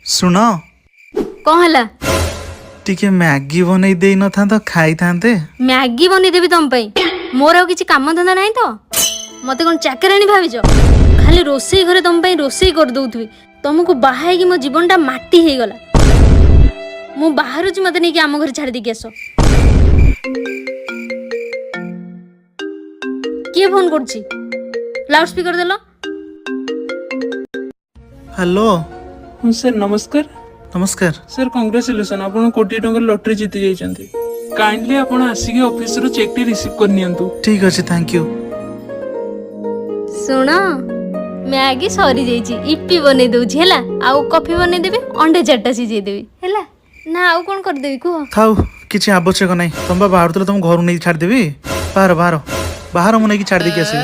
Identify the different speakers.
Speaker 1: सुन
Speaker 2: कौन हला
Speaker 1: टिके मैगी बनई दे न था तो खाई थांते।
Speaker 2: मैगी बनी देबी तुम पई मोर आ किछि काम धंदा नहीं तो मते कोन चाकरानी भाबिज खाली रोसई घरे तुम पई रोसई कर दउथबी तुमको बाहाई कि मो जीवनटा माटी हे गला मु बाहर छु मते नहीं कि आम घर छाड़ दी के आसो के फोन करछि लाउड स्पीकर देलो।
Speaker 1: हेलो
Speaker 3: सर नमस्कार।
Speaker 1: नमस्कार।
Speaker 3: सर कंग्रेचुलेसन आपण कोटी टंका लॉटरी जीति जाइछन्ती। काइंडली आपण आसिके ऑफिस रो चेक टी रिसीव कर नियंतु।
Speaker 1: ठीक अछि थैंक यू।
Speaker 2: सुनो मैगी सरी जाइछि इप्पी बने दउछि हैला आउ कॉफी बने देबे अंडे चारटा सिझे देबी हैला ना आउ कोन कर देबी को
Speaker 1: थाउ किछि आवश्यक नै तुम बाहर तले तुम घर नै छाड़ देबी बाहर बाहर बाहर मु नै कि छाड़ दे के आसी।